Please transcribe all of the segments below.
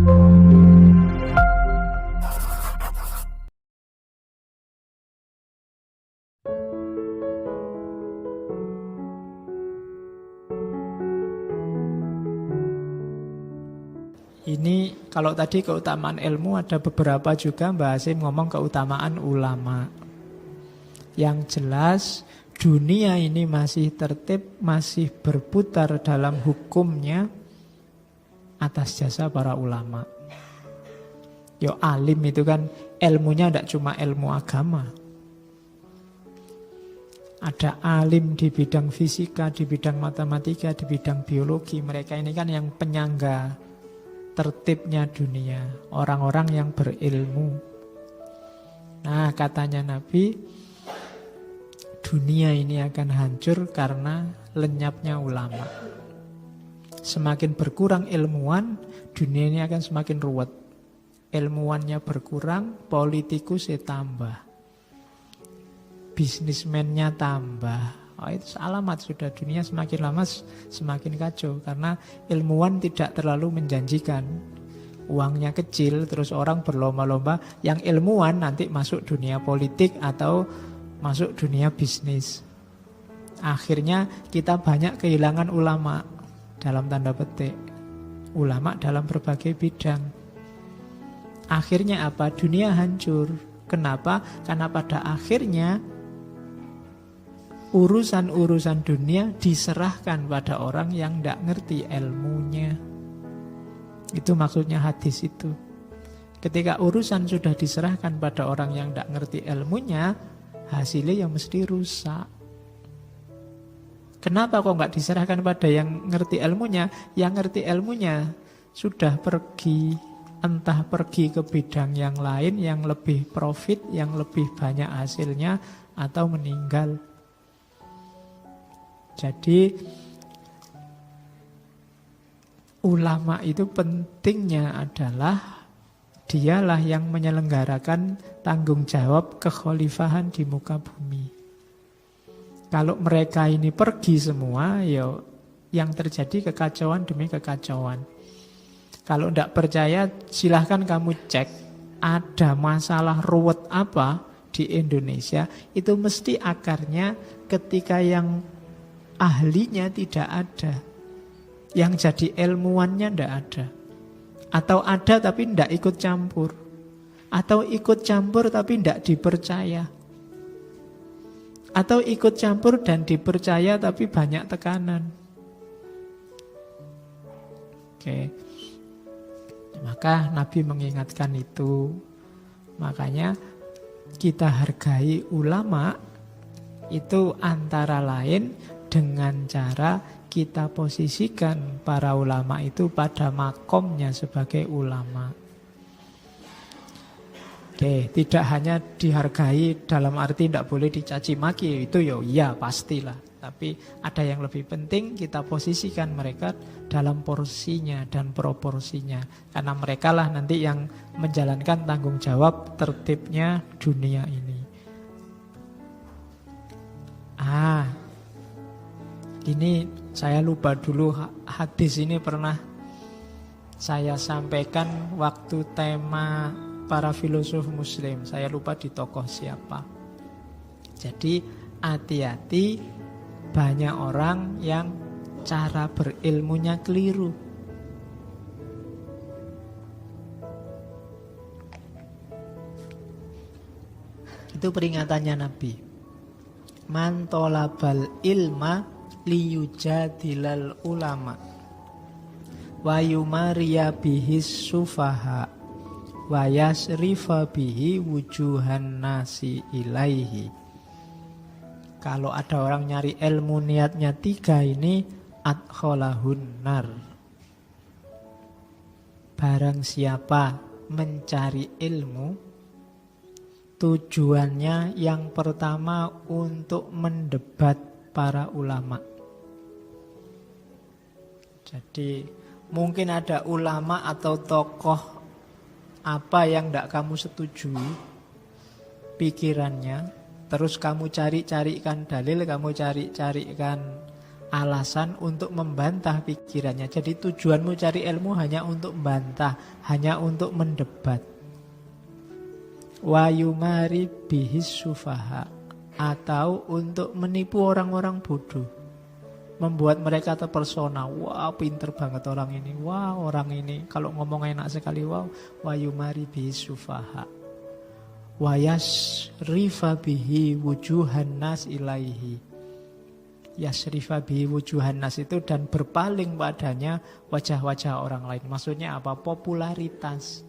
Ini kalau tadi keutamaan ilmu, ada beberapa juga Mbak Hasim ngomong keutamaan ulama. Yang jelas dunia ini masih tertib, masih berputar dalam hukumnya atas jasa para ulama. Yo alim itu kan ilmunya tidak cuma ilmu agama. Ada alim di bidang fisika, di bidang matematika, di bidang biologi. Mereka ini kan yang penyangga tertibnya dunia, orang-orang yang berilmu. Nah, katanya Nabi, dunia ini akan hancur karena lenyapnya ulama. Semakin berkurang ilmuwan, dunia ini akan semakin ruwet. Ilmuwannya berkurang, politikusnya tambah, bisnismennya tambah. Oh, itu alamat sudah dunia semakin lama semakin kacau. Karena ilmuwan tidak terlalu menjanjikan. Uangnya kecil, terus orang berlomba-lomba. Yang ilmuwan nanti masuk dunia politik atau masuk dunia bisnis. Akhirnya kita banyak kehilangan ulama, dalam tanda petik. Ulama dalam berbagai bidang. Akhirnya apa? Dunia hancur. Kenapa? Karena pada akhirnya urusan-urusan dunia diserahkan pada orang yang tidak ngerti ilmunya. Itu maksudnya hadis itu. Ketika urusan sudah diserahkan pada orang yang tidak ngerti ilmunya, hasilnya ya mesti rusak. Kenapa kok nggak diserahkan pada yang ngerti ilmunya? Yang ngerti ilmunya sudah pergi, entah pergi ke bidang yang lain, yang lebih profit, yang lebih banyak hasilnya, atau meninggal. Jadi ulama itu pentingnya adalah dialah yang menyelenggarakan tanggung jawab kekhalifahan di muka bumi. Kalau mereka ini pergi semua, ya yang terjadi kekacauan demi kekacauan. Kalau tidak percaya, silahkan kamu cek ada masalah ruwet apa di Indonesia, itu mesti akarnya ketika yang ahlinya tidak ada, yang jadi ilmuwannya tidak ada, atau ada tapi tidak ikut campur, atau ikut campur tapi tidak dipercaya, atau ikut campur dan dipercaya tapi banyak tekanan. Oke, maka Nabi mengingatkan itu. Makanya kita hargai ulama itu antara lain dengan cara kita posisikan para ulama itu pada makomnya sebagai ulama. Oke, tidak hanya dihargai dalam arti tidak boleh dicaci maki, itu ya iya pastilah. Tapi ada yang lebih penting, kita posisikan mereka dalam porsinya dan proporsinya. Karena mereka lah nanti yang menjalankan tanggung jawab tertibnya dunia ini. Ini saya lupa dulu, hadis ini pernah saya sampaikan waktu tema para filosof muslim. Saya lupa di tokoh siapa. Jadi hati-hati, banyak orang yang cara berilmunya keliru. Itu peringatannya Nabi. Man tolabal ilma liyujadilal ulama wa yumariya bihis sufaha wa yasrifa bihi wujuhan nasi ilaihi. Kalau ada orang nyari ilmu niatnya 3 ini, adkholahun nar. Barang siapa mencari ilmu, tujuannya yang pertama untuk mendebat para ulama. Jadi mungkin ada ulama atau tokoh apa yang tidak kamu setujui pikirannya, terus kamu cari-carikan dalil, kamu cari-carikan alasan untuk membantah pikirannya. Jadi tujuanmu cari ilmu hanya untuk membantah, hanya untuk mendebat. Wa yumari bihis sufaha, atau untuk menipu orang-orang bodoh. Membuat mereka terpersona. Wah, pinter banget orang ini. Wah, orang ini kalau ngomong enak sekali. Wow, wa yumari bihis sufaha. Wa yasrifa bihi wujuhan nas ilaihi. Yasrifa bihi wujuhan nas itu dan berpaling padanya wajah-wajah orang lain. Maksudnya apa? Popularitas.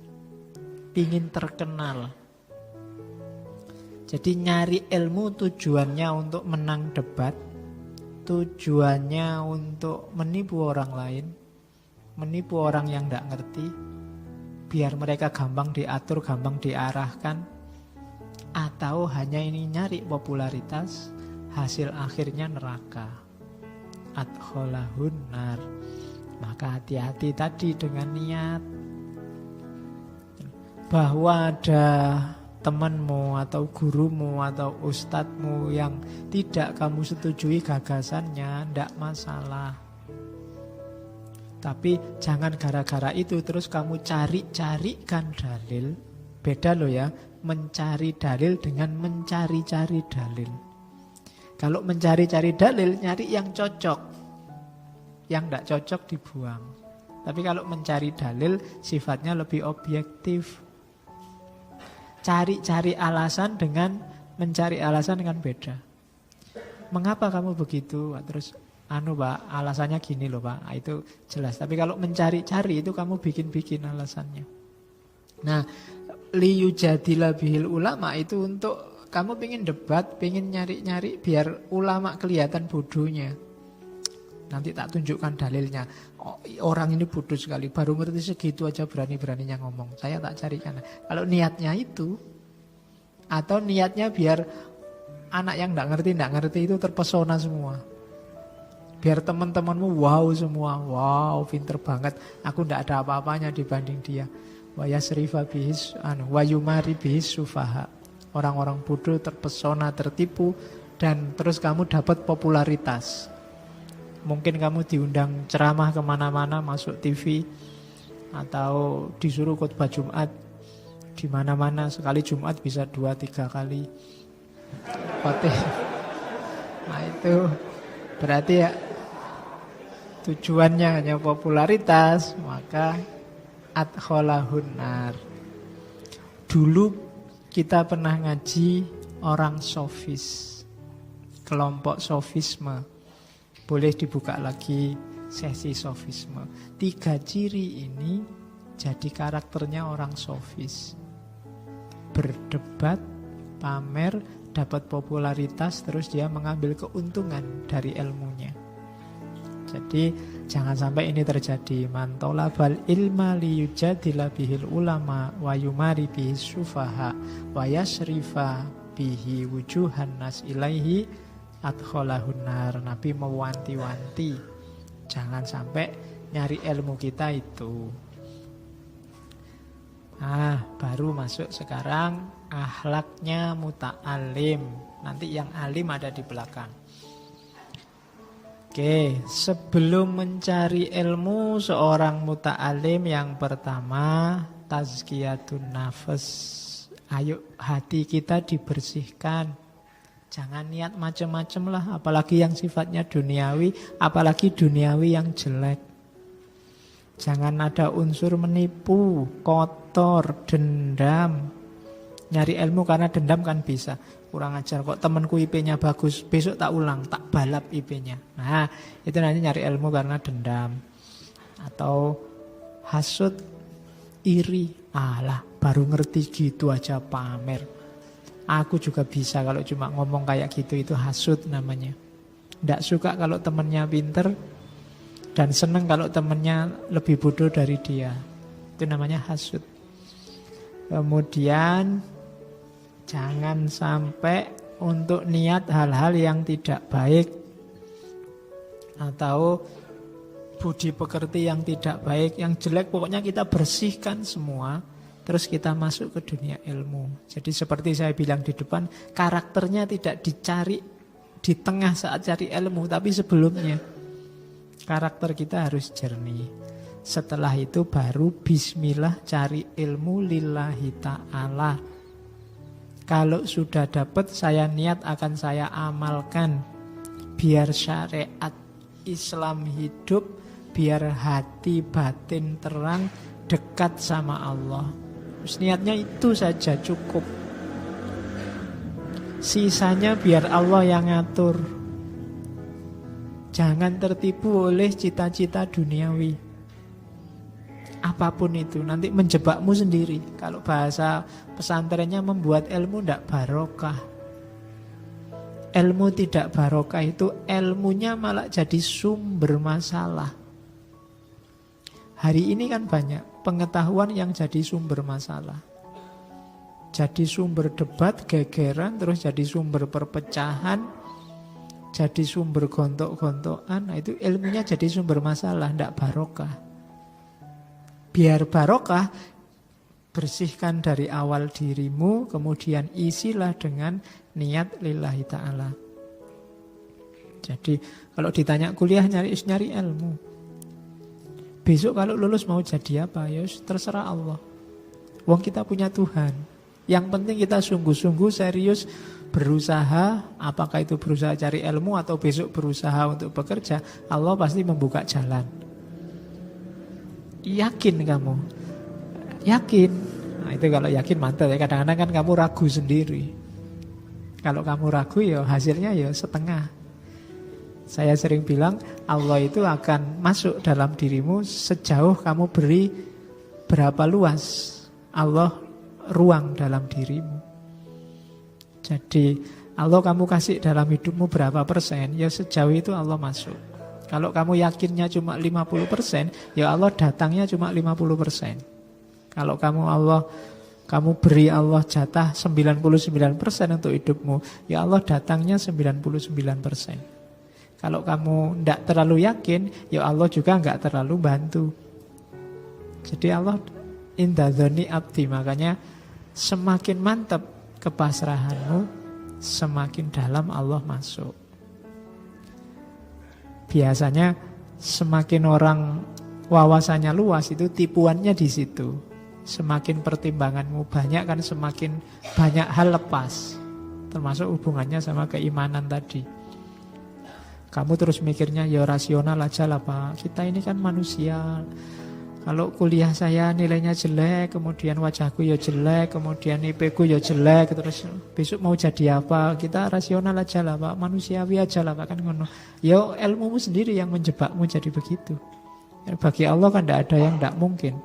Ingin terkenal. Jadi nyari ilmu tujuannya untuk menang debat, tujuannya untuk menipu orang lain, menipu orang yang tidak ngerti, biar mereka gampang diatur, gampang diarahkan, atau hanya ini nyari popularitas, hasil akhirnya neraka. Adkholahun nar. Maka hati-hati tadi dengan niat. Bahwa ada temanmu atau gurumu atau ustadzmu yang tidak kamu setujui gagasannya, tidak masalah. Tapi jangan gara-gara itu terus kamu cari-carikan dalil. Beda loh ya, mencari dalil dengan mencari-cari dalil. Kalau mencari-cari dalil, nyari yang cocok. Yang tidak cocok dibuang. Tapi kalau mencari dalil, sifatnya lebih objektif. Cari-cari alasan dengan mencari alasan dengan beda. Mengapa kamu begitu? Terus, Pak, alasannya gini loh Pak. Itu jelas. Tapi kalau mencari-cari itu kamu bikin-bikin alasannya. Nah, liyujadila bihil ulama itu untuk kamu pengen debat, pengen nyari-nyari biar ulama kelihatan bodohnya. Nanti tak tunjukkan dalilnya. Oh, orang ini bodoh sekali, baru ngerti segitu aja berani-beraninya ngomong. Saya tak carikan. Kalau niatnya itu, atau niatnya biar anak yang tidak ngerti itu terpesona semua. Biar teman-temanmu wow semua, wow pinter banget. Aku tidak ada apa-apanya dibanding dia. Wa yasrifa bihis, wa yumari bihis sufaha. Orang-orang bodoh terpesona, tertipu, dan terus kamu dapat popularitas. Mungkin kamu diundang ceramah kemana-mana, masuk TV, atau disuruh khotbah Jumat di mana-mana. Sekali Jumat bisa 2-3 kali khotbah. Nah itu berarti ya tujuannya hanya popularitas, maka adkholahun nar. Dulu kita pernah ngaji orang sofis, kelompok sofisme. Boleh dibuka lagi sesi sofisme. 3 ciri ini jadi karakternya orang sofis. Berdebat, pamer, dapat popularitas, terus dia mengambil keuntungan dari ilmunya. Jadi jangan sampai ini terjadi. Man talabal ilma liyujadila bihil ulama wa yumari bihis sufaha wa yasrifa bihi wujuhan nas ilaihi adkholahun nar. Nabi mewanti-wanti jangan sampai nyari ilmu kita itu. Baru masuk sekarang akhlaknya muta'alim. Nanti yang alim ada di belakang. Oke, sebelum mencari ilmu seorang muta'alim, yang pertama tazkiyatun nafas. Ayo hati kita dibersihkan. Jangan niat macam-macam lah, apalagi yang sifatnya duniawi, apalagi duniawi yang jelek. Jangan ada unsur menipu, kotor, dendam. Nyari ilmu karena dendam kan bisa. Kurang ajar kok temanku IP-nya bagus, besok tak ulang, tak balap IP-nya. Nah, itu nanti nyari ilmu karena dendam. Atau hasud, iri. Alah, baru ngerti gitu aja pamer. Aku juga bisa kalau cuma ngomong kayak gitu, itu hasud namanya. Tidak suka kalau temannya pinter dan seneng kalau temannya lebih bodoh dari dia. Itu namanya hasud. Kemudian jangan sampai untuk niat hal-hal yang tidak baik atau budi pekerti yang tidak baik, yang jelek, pokoknya kita bersihkan semua. Terus kita masuk ke dunia ilmu. Jadi seperti saya bilang di depan, karakternya tidak dicari di tengah saat cari ilmu, tapi sebelumnya karakter kita harus jernih. Setelah itu baru bismillah cari ilmu lillahi ta'ala. Kalau sudah dapat, saya niat akan saya amalkan biar syariat Islam hidup, biar hati batin terang, dekat sama Allah. Terus niatnya itu saja cukup. Sisanya biar Allah yang ngatur. Jangan tertipu oleh cita-cita duniawi. Apapun itu, nanti menjebakmu sendiri. Kalau bahasa pesantrennya membuat ilmu tidak barokah. Ilmu tidak barokah itu ilmunya malah jadi sumber masalah. Hari ini kan banyak pengetahuan yang jadi sumber masalah. Jadi sumber debat, gegeran, terus jadi sumber perpecahan, jadi sumber gontok-gontokan. Nah, itu ilmunya jadi sumber masalah, tidak barokah. Biar barokah, bersihkan dari awal dirimu, kemudian isilah dengan niat lillahi ta'ala. Jadi kalau ditanya kuliah nyari ilmu. Besok kalau lulus mau jadi apa? Ya terserah Allah. Wong kita punya Tuhan. Yang penting kita sungguh-sungguh serius berusaha, apakah itu berusaha cari ilmu atau besok berusaha untuk bekerja, Allah pasti membuka jalan. Yakin kamu? Yakin. Nah itu kalau yakin mantap ya. Kadang-kadang kan kamu ragu sendiri. Kalau kamu ragu ya hasilnya ya setengah. Saya sering bilang Allah itu akan masuk dalam dirimu sejauh kamu beri berapa luas Allah ruang dalam dirimu. Jadi Allah kamu kasih dalam hidupmu berapa persen, ya sejauh itu Allah masuk. Kalau kamu yakinnya cuma 50%, ya Allah datangnya cuma 50%. Kalau kamu beri Allah jatah 99% untuk hidupmu, ya Allah datangnya 99%. Kalau kamu tidak terlalu yakin, ya Allah juga enggak terlalu bantu. Jadi Allah inda dzanni abdi, makanya semakin mantap kepasrahanmu, semakin dalam Allah masuk. Biasanya semakin orang wawasannya luas itu tipuannya di situ. Semakin pertimbanganmu banyak kan semakin banyak hal lepas. Termasuk hubungannya sama keimanan tadi. Kamu terus mikirnya ya rasional aja lah Pak. Kita ini kan manusia. Kalau kuliah saya nilainya jelek, kemudian wajahku ya jelek, kemudian IP ku ya jelek, terus besok mau jadi apa? Kita rasional aja lah Pak, manusiawi aja lah Pak, kan ngono. Ya ilmumu sendiri yang menjebakmu jadi begitu. Bagi Allah kan tidak ada yang tidak mungkin.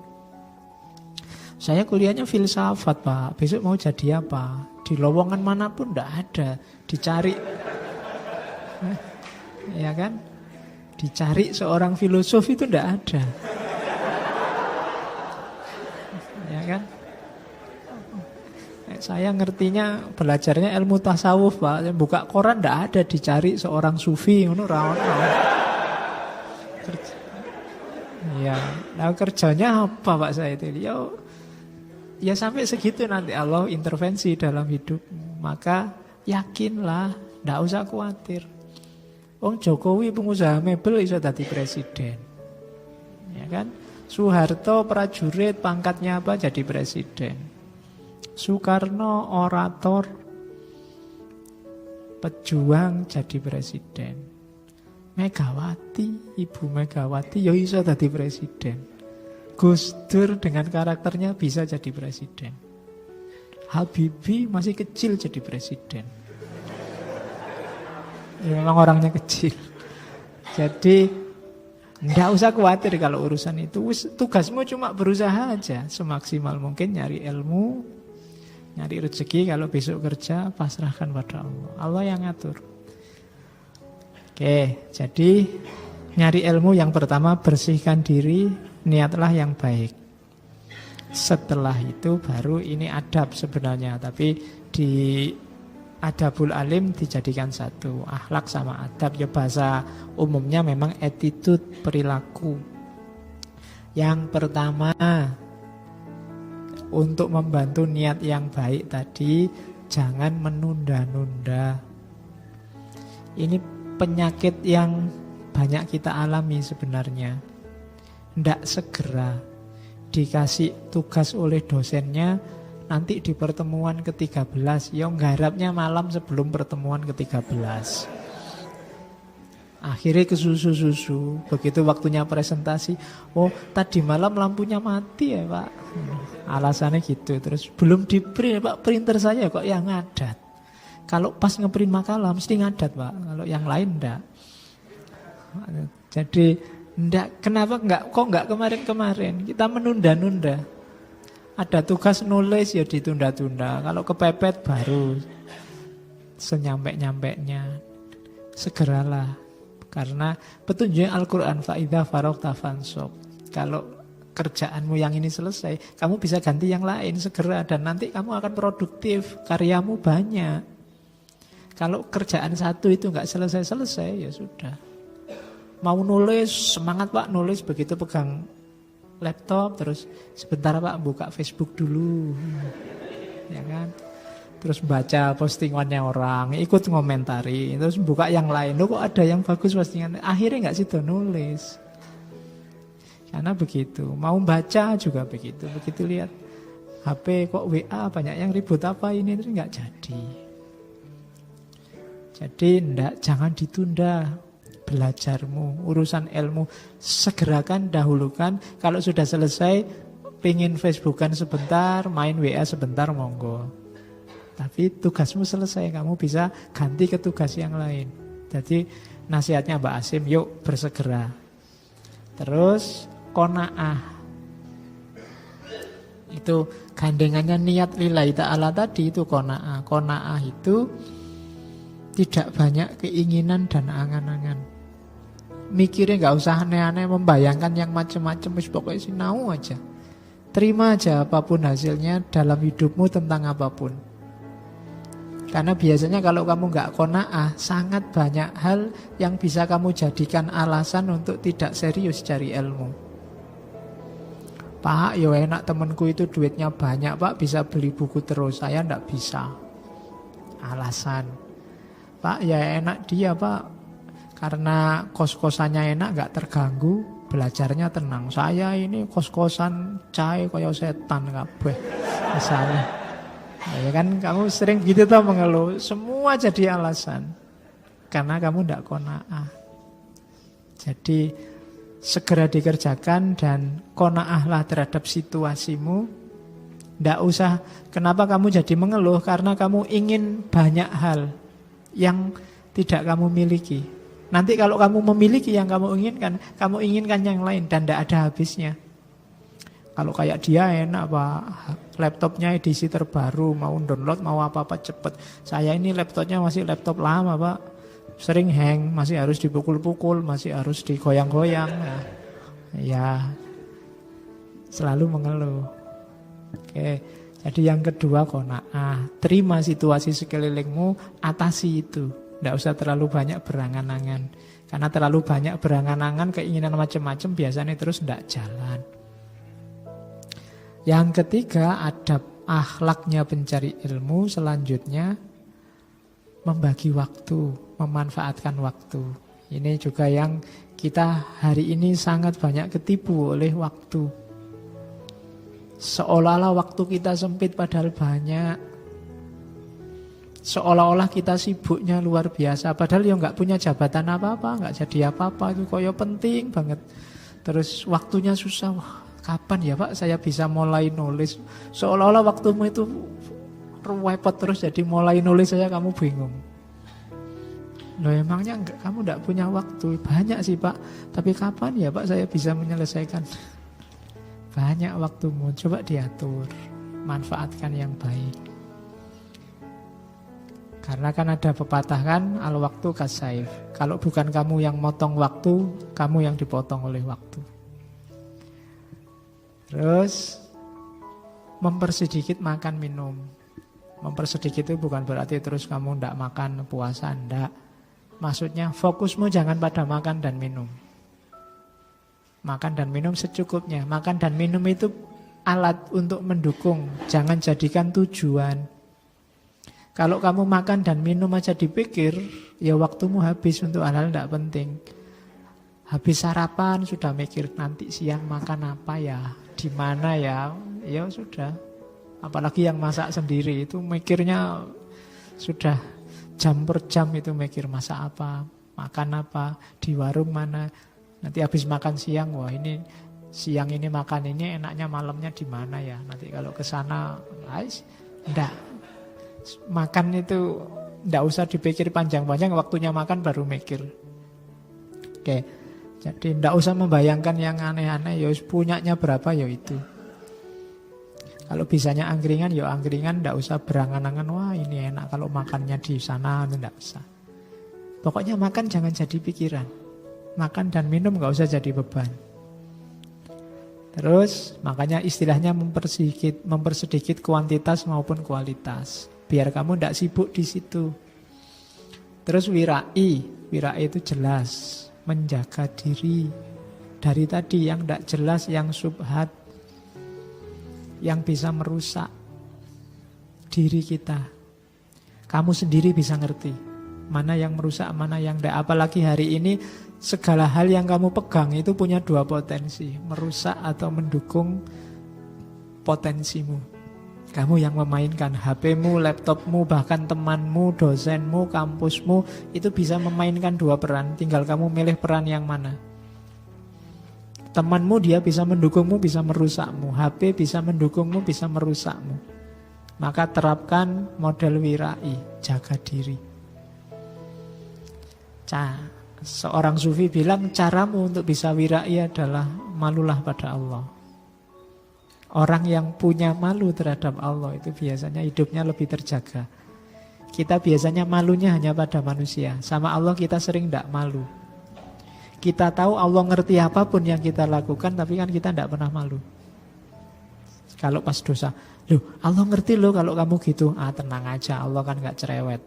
Saya kuliahnya filsafat Pak, besok mau jadi apa? Di lowongan manapun tidak ada, dicari. Ya kan? Dicari seorang filosof itu tidak ada. Ya kan? Saya ngertinya belajarnya ilmu tasawuf Pak. Buka koran tidak ada dicari seorang sufi ngono ra ono. Ya, nah kerjanya apa Pak saya itu? Ya sampai segitu nanti Allah intervensi dalam hidupmu. Maka yakinlah, tidak usah khawatir. Wong Jokowi pengusaha mebel iso dadi presiden. Ya kan? Soeharto prajurit pangkatnya apa jadi presiden. Soekarno orator pejuang jadi presiden. Megawati, Ibu Megawati ya iso dadi presiden. Gus Dur dengan karakternya bisa jadi presiden. Habibie masih kecil jadi presiden. Ya, memang orangnya kecil. Jadi tidak usah khawatir kalau urusan itu. Tugasmu cuma berusaha aja semaksimal mungkin nyari ilmu, nyari rezeki. Kalau besok kerja pasrahkan pada Allah. Allah yang ngatur. Oke, jadi nyari ilmu yang pertama bersihkan diri, niatlah yang baik. Setelah itu baru ini adab sebenarnya, tapi di adabul alim dijadikan satu, akhlak sama adab. Ya bahasa umumnya memang attitude, perilaku. Yang pertama, untuk membantu niat yang baik tadi, jangan menunda-nunda. Ini penyakit yang banyak kita alami sebenarnya. Tidak segera dikasih tugas oleh dosennya, nanti di pertemuan ke-13, ya nggarapnya malam sebelum pertemuan ke-13. Akhirnya kesusu-susu. Begitu waktunya presentasi, oh tadi malam lampunya mati ya Pak. Alasannya gitu. Terus belum di print Pak, printer saya kok yang ngadat. Kalau pas ngeprint makalah mesti ngadat Pak. Kalau yang lain enggak. Jadi kenapa kok enggak kemarin-kemarin? Kita menunda-nunda. Ada tugas nulis ya ditunda-tunda. Kalau kepepet baru senyampe-nyampenya. Segeralah. Karena petunjuk Al-Quran fa'idha faragta fansab. Kalau kerjaanmu yang ini selesai, kamu bisa ganti yang lain segera. Dan nanti kamu akan produktif, karyamu banyak. Kalau kerjaan satu itu nggak selesai-selesai, ya sudah. Mau nulis, semangat Pak nulis, begitu pegang laptop, terus sebentar Pak buka Facebook dulu. Ya kan? Terus baca postingannya orang, ikut ngomentari, terus buka yang lain. Loh kok ada yang bagus postingannya? Akhirnya nggak situ nulis. Karena begitu. Mau baca juga begitu. Begitu lihat HP kok WA banyak yang ribut apa ini, terus nggak jadi. Jadi jangan ditunda belajarmu, urusan ilmu. Segerakan, dahulukan. Kalau sudah selesai, pengen Facebookan sebentar, main WA sebentar, monggo. Tapi tugasmu selesai, kamu bisa ganti ke tugas yang lain. Jadi nasihatnya Mbak Asim, yuk bersegera. Terus qanaah. Itu gandengannya niat lillahi ta'ala tadi, itu qanaah. Qanaah itu tidak banyak keinginan dan angan-angan. Mikirnya gak usah aneh-aneh, membayangkan yang macam-macam, pokoknya sinau aja. Terima aja apapun hasilnya dalam hidupmu tentang apapun. Karena biasanya kalau kamu nggak qanaah, sangat banyak hal yang bisa kamu jadikan alasan untuk tidak serius cari ilmu. Pak, ya enak temanku itu duitnya banyak Pak, bisa beli buku terus, saya nggak bisa. Alasan. Pak, ya enak dia Pak, karena kos-kosannya enak, nggak terganggu, belajarnya tenang. Saya ini kos-kosan cae kaya setan kabeh. Misalnya. Ya kan kamu sering gitu tuh mengeluh, semua jadi alasan karena kamu tidak qanaah. Jadi segera dikerjakan dan qanaahlah terhadap situasimu. Tidak usah, kenapa kamu jadi mengeluh? Karena kamu ingin banyak hal yang tidak kamu miliki. Nanti kalau kamu memiliki yang kamu inginkan yang lain dan tidak ada habisnya. Kalau kayak dia enak Pak, laptopnya edisi terbaru, mau download, mau apa-apa cepet. Saya ini laptopnya masih laptop lama Pak, sering hang, masih harus dipukul-pukul, masih harus digoyang-goyang. Nah, ya selalu mengeluh. Oke, jadi yang kedua qanaah, terima situasi sekelilingmu, atasi itu. Tidak usah terlalu banyak berangan-angan. Karena terlalu banyak berangan-angan, keinginan macam-macam biasanya terus tidak jalan. Yang ketiga, adab akhlaknya pencari ilmu selanjutnya membagi waktu, memanfaatkan waktu. Ini juga yang kita hari ini sangat banyak ketipu oleh waktu. Seolah-olah waktu kita sempit padahal banyak. Seolah-olah kita sibuknya luar biasa padahal ya nggak punya jabatan apa-apa, nggak jadi apa-apa, itu koyo penting banget. Terus waktunya susah. Wah, kapan ya Pak saya bisa mulai nulis? Seolah-olah waktumu itu repot terus, jadi mulai nulis saja kamu bingung. Loh emangnya kamu enggak punya waktu? Banyak sih Pak, tapi kapan ya Pak saya bisa menyelesaikan? Banyak waktumu, coba diatur, manfaatkan yang baik. Karena kan ada pepatah kan, al-waktu kasaif. Kalau bukan kamu yang motong waktu, kamu yang dipotong oleh waktu. Terus mempersedikit makan minum. Mempersedikit itu bukan berarti terus kamu tidak makan puasa, tidak. Maksudnya fokusmu jangan pada makan dan minum. Makan dan minum secukupnya. Makan dan minum itu alat untuk mendukung, jangan jadikan tujuan. Kalau kamu makan dan minum aja dipikir, ya waktumu habis untuk hal-hal tidak penting. Habis sarapan sudah mikir nanti siang makan apa ya, di mana ya, ya sudah. Apalagi yang masak sendiri itu mikirnya sudah jam per jam itu mikir masak apa, makan apa, di warung mana. Nanti habis makan siang, wah ini siang ini makan ini enaknya malamnya di mana ya. Nanti kalau ke sana, enggak. Makan itu enggak usah dipikir panjang-panjang, waktunya makan baru mikir. Oke. Jadi enggak usah membayangkan yang aneh-aneh, ya punyanya berapa ya itu. Kalau bisanya angkringan, ya angkringan, enggak usah berangan-angan, wah ini enak kalau makannya di sana, enggak usah. Pokoknya makan jangan jadi pikiran. Makan dan minum enggak usah jadi beban. Terus makanya istilahnya mempersedikit kuantitas maupun kualitas. Biar kamu tidak sibuk di situ. Terus wirai itu jelas, menjaga diri dari tadi yang tidak jelas, yang subhat, yang bisa merusak diri kita. Kamu sendiri bisa ngerti mana yang merusak, mana yang tidak. Apalagi hari ini segala hal yang kamu pegang itu punya dua potensi, merusak atau mendukung potensimu. Kamu yang memainkan HP-mu, laptopmu, bahkan temanmu, dosenmu, kampusmu, itu bisa memainkan dua peran. Tinggal kamu milih peran yang mana. Temanmu dia bisa mendukungmu, bisa merusakmu. HP bisa mendukungmu, bisa merusakmu. Maka terapkan model wirai, jaga diri. Seorang sufi bilang caramu untuk bisa wirai adalah malulah pada Allah. Orang yang punya malu terhadap Allah itu biasanya hidupnya lebih terjaga. Kita biasanya malunya hanya pada manusia. Sama Allah kita sering tidak malu. Kita tahu Allah ngerti apapun yang kita lakukan, tapi kan kita tidak pernah malu. Kalau pas dosa, loh Allah ngerti loh kalau kamu gitu. Tenang aja, Allah kan gak cerewet.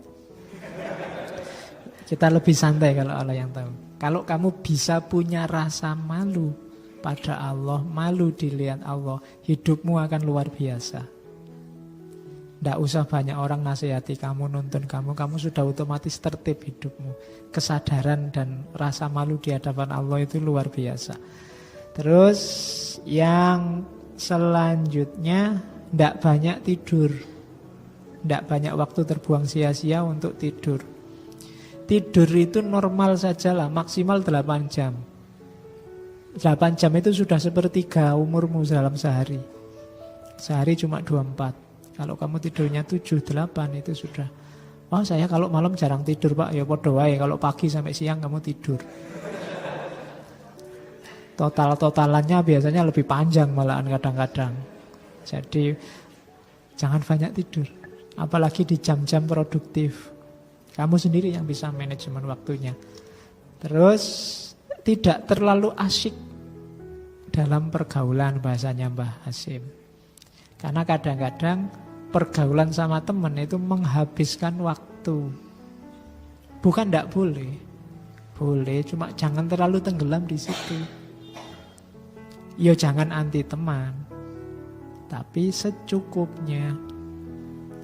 Kita lebih santai kalau Allah yang tahu. Kalau kamu bisa punya rasa malu pada Allah, malu dilihat Allah, hidupmu akan luar biasa. Tidak usah banyak orang nasihati kamu, nuntun kamu sudah otomatis tertib hidupmu. Kesadaran dan rasa malu di hadapan Allah itu luar biasa. Terus yang selanjutnya, tidak banyak tidur. Tidak banyak waktu terbuang sia-sia untuk tidur. Tidur itu normal sajalah, maksimal 8 jam. 8 jam itu sudah sepertiga umurmu dalam sehari. Sehari cuma 24. Kalau kamu tidurnya 7-8 itu sudah. Oh saya kalau malam jarang tidur Pak. Ya podo wae, kalau pagi sampai siang kamu tidur. Total-totalannya biasanya lebih panjang malahan kadang-kadang. Jadi jangan banyak tidur. Apalagi di jam-jam produktif. Kamu sendiri yang bisa manajemen waktunya. Terus tidak terlalu asyik dalam pergaulan, bahasanya Mbah Hasim. Karena kadang-kadang pergaulan sama teman itu menghabiskan waktu. Bukan tidak boleh. Boleh, cuma jangan terlalu tenggelam di situ. Ya jangan anti teman. Tapi secukupnya.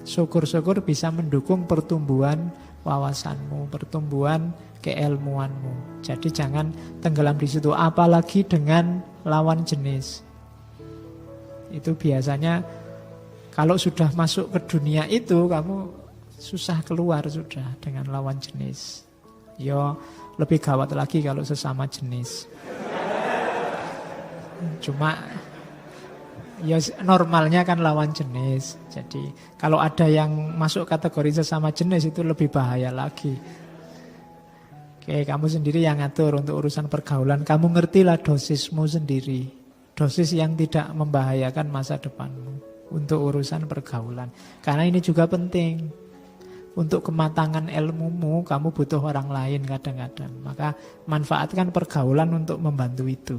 Syukur-syukur bisa mendukung pertumbuhan wawasanmu, pertumbuhan keilmuanmu. Jadi jangan tenggelam di situ, apalagi dengan lawan jenis. Itu biasanya kalau sudah masuk ke dunia itu kamu susah keluar sudah dengan lawan jenis. Yo lebih gawat lagi kalau sesama jenis. Cuma ya normalnya kan lawan jenis. Jadi kalau ada yang masuk kategori sesama jenis itu lebih bahaya lagi. Oke, kamu sendiri yang ngatur untuk urusan pergaulan. Kamu ngertilah dosismu sendiri. Dosis yang tidak membahayakan masa depanmu untuk urusan pergaulan. Karena ini juga penting. Untuk kematangan ilmumu, kamu butuh orang lain kadang-kadang. Maka manfaatkan pergaulan untuk membantu itu.